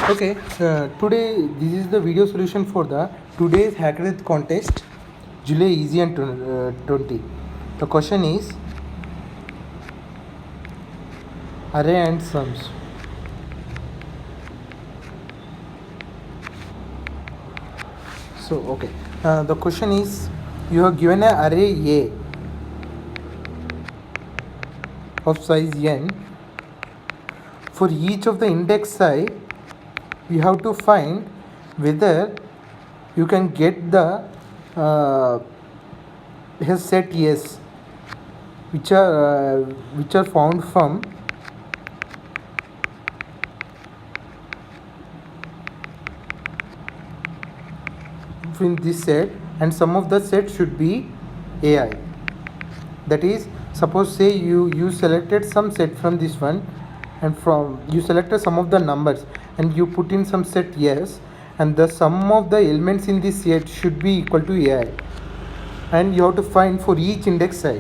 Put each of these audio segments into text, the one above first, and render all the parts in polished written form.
Okay, today this is the video solution for the today's hackathon contest, July Easy and 20. The question is array and sums. So okay, the question is you have given an array A of size n. For each of the index I, we have to find whether you can get the his set S, which are found from in this set, and some of the set should be AI. That is, suppose say you selected some set from this one, and from you selected some of the numbers and you put in some set yes, and the sum of the elements in this set should be equal to AI, and you have to find for each index I.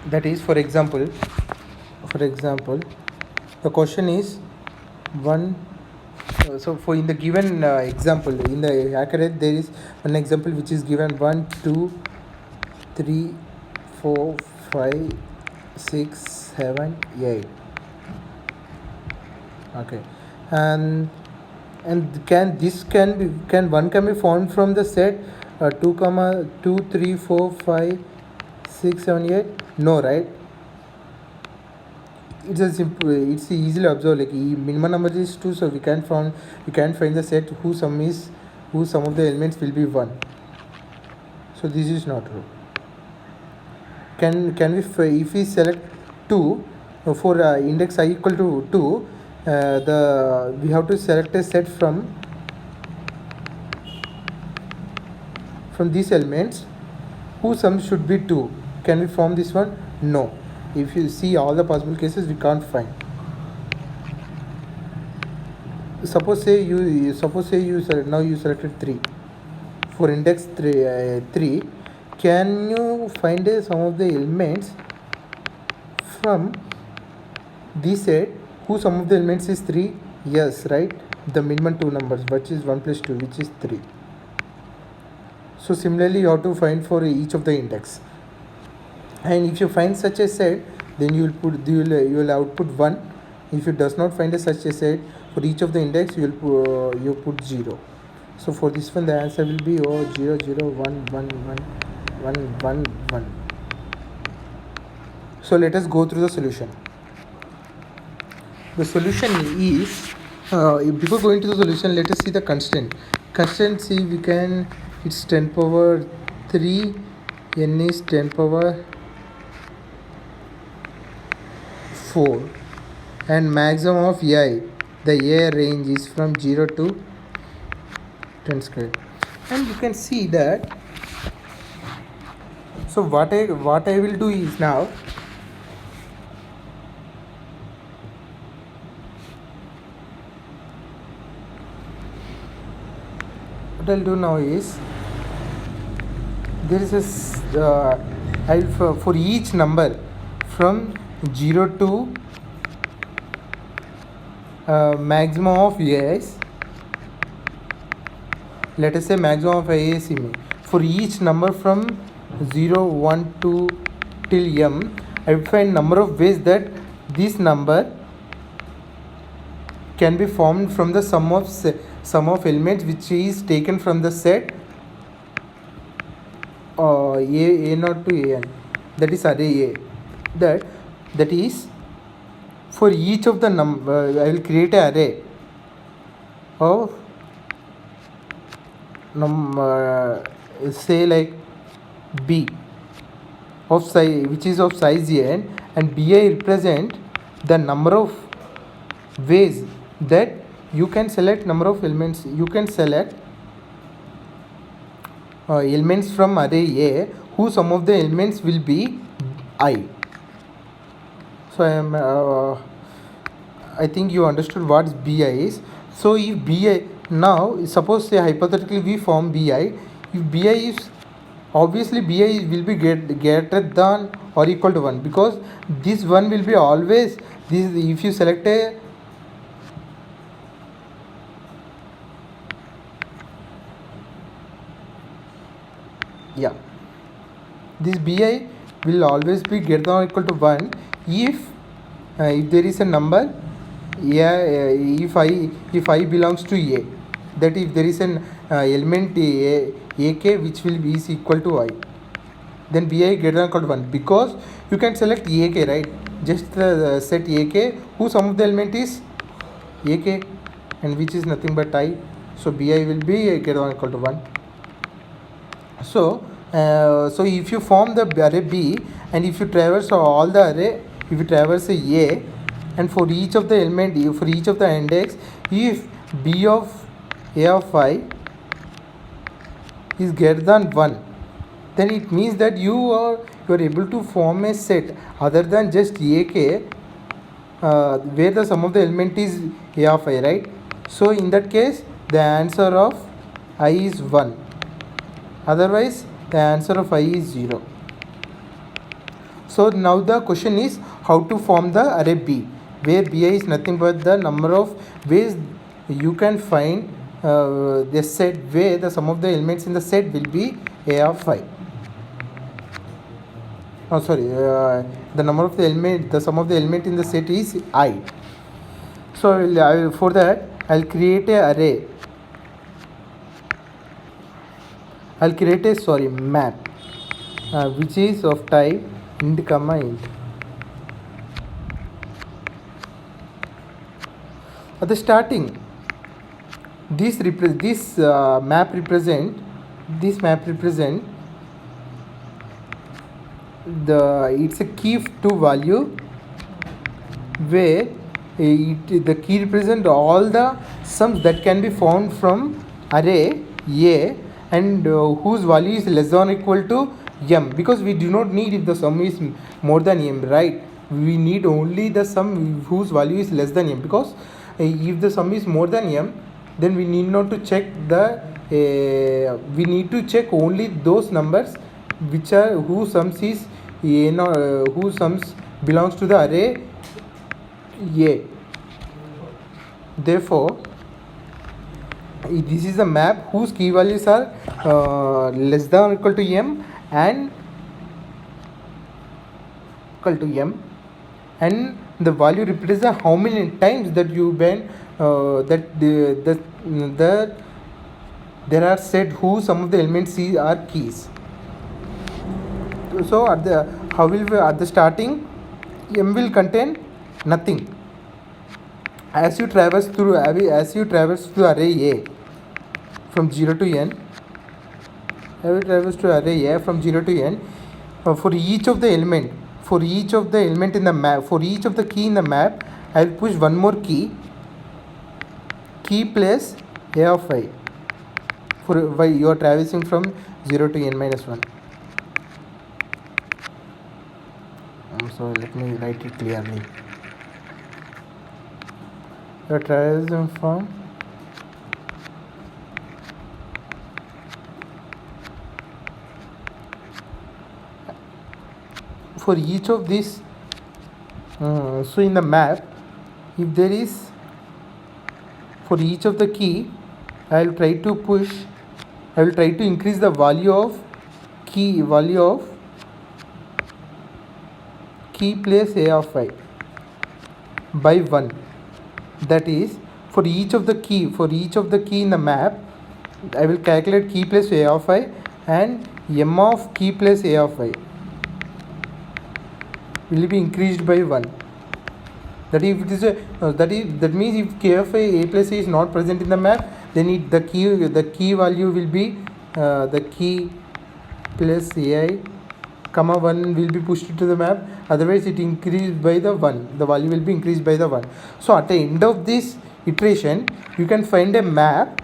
That is, for example, the question is one. So for in the given example in the hackathon, there is one example which is given 1 2 3 4 5 6 7 8. Okay, and can one can be found from the set 2 comma 2 3 4 5 6 7 8? No, right? It's a simple, it's easily observed, like minimum number is 2, so we can't find the set whose sum of the elements will be 1. So this is not true. Can we, if we select 2 for index I equal to 2, we have to select a set from these elements whose sum should be 2. Can we form this one? No. If you see all the possible cases, we can't find. Suppose say you now you selected 3 for index 3. Can you find some of the elements from this set whose sum of the elements is 3? Yes, right? The minimum 2 numbers, which is 1 plus 2, which is 3. So similarly, you have to find for each of the index. And if you find such a set, then you will output 1. If you does not find such a set for each of the index, you put 0. So for this one, the answer will be 0 0 1 1 1 1 1 1. So let us go through the solution. The solution is before going to the solution, let us see the constant. Constant, see, we can, it's 10 power 3, n is 10 power 4, and maximum of AI, the AI range is from 0 to 10 square. And you can see that. So what I will do is now, what I'll do now is, there is a I'll for each number from 0 to maximum of AIs, let us say maximum of AIs for each number from 0 1 2 till m, I will find number of ways that this number can be formed from the sum of elements which is taken from the set a0 to an, that is array A. That is, for each of the number, I will create an array of say like B of size, which is of size n, and Bi represent the number of ways that you can select number of elements. You can select elements from array A whose sum of the elements will be I. So I think you understood what Bi is. So if Bi, now suppose say hypothetically we form Bi, if Bi is, obviously Bi will be greater than or equal to 1, because this 1 will be always this. If you select a Yeah, this bi will always be greater than or equal to 1 if there is a number, if I belongs to a, that if there is an element ak which will be is equal to I, then bi greater than or equal to 1, because you can select ak, right? Just set ak whose sum of the element is ak, and which is nothing but I, so bi will be greater than or equal to 1. So if you form the array B, and if you traverse all the array, if you traverse A, and for each of the element, for each of the index, if B of A of I is greater than 1, then it means that you are able to form a set other than just AK, where the sum of the element is A of I, right? So in that case, the answer of I is 1. Otherwise, the answer of I is 0. So now the question is how to form the array B, where Bi is nothing but the number of ways you can find the set where the sum of the elements in the set will be A of I. Oh, sorry, the number of the element, the sum of the element in the set is I. So for that, I'll create a array. I'll create a map which is of type int comma int. At the starting, this map represent it's a key to value where the key represent all the sums that can be found from array A, and whose value is less than or equal to m, because we do not need if the sum is more than m, right? We need only the sum whose value is less than m, because if the sum is more than m, then we need not to check we need to check only those numbers which are whose sums is whose sums belongs to the array A. Therefore, this is a map whose key values are less than or equal to m and equal to m, and the value represents how many times that you been there are set who some of the elements are keys. So at the starting, m will contain nothing. As you traverse through array A from 0 to n, from 0 to n, for each of the element in the map, for each of the key in the map, I will push one more key place A of I, for why you are traversing from 0 to n minus 1. So let me write it clearly. You are traversing from for each of these. So in the map, if there is, for each of the key, I will try to increase the value of key place A of I by 1. That is, for each of the key in the map, I will calculate key place A of I, and m of key place A of I will be increased by 1. That if it is that means if k of A plus A is not present in the map, then the key value will be the key plus AI comma 1 will be pushed to the map. Otherwise it increased by the 1. The value will be increased by the 1. So at the end of this iteration, you can find a map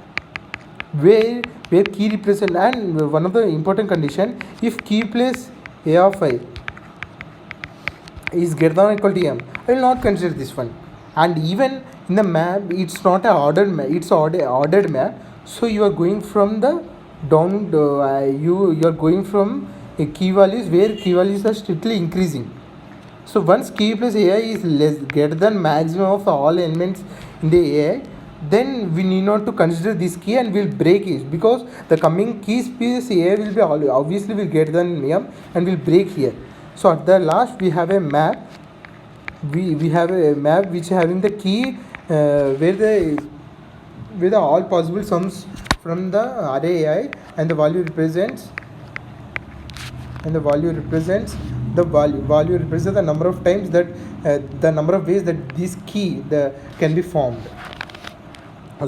where key represent, and one of the important condition, if key place A of I is greater than or equal to m, I will not consider this one. And even in the map, it's not a ordered map, it's ordered map. So you are going from the down, you are going from key values where key values are strictly increasing. So once key plus AI is greater than maximum of all elements in the AI, then we need not to consider this key and we'll break it, because the coming key space A will be obviously will greater than M and will break here. So at the last we have a map. We have a map which having the key where the all possible sums from the array I, and the value represents the value represents the number of times that the number of ways that this key can be formed.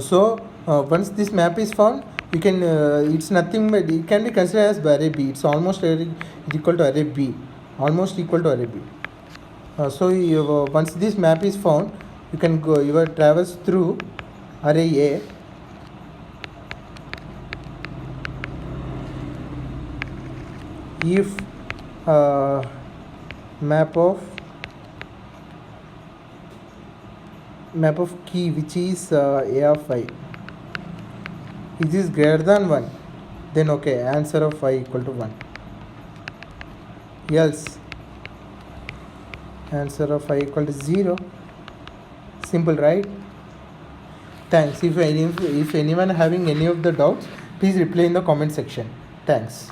So once this map is found, you can it's nothing but it can be considered as array B. It's almost equal to array B, almost equal to array B. So once this map is found, you can go traverse through array A. If map of key which is A of I, if this is greater than 1, then okay, answer of I equal to 1. Else answer of I equal to 0. Simple, right? Thanks. If anyone having any of the doubts, please reply in the comment section. Thanks.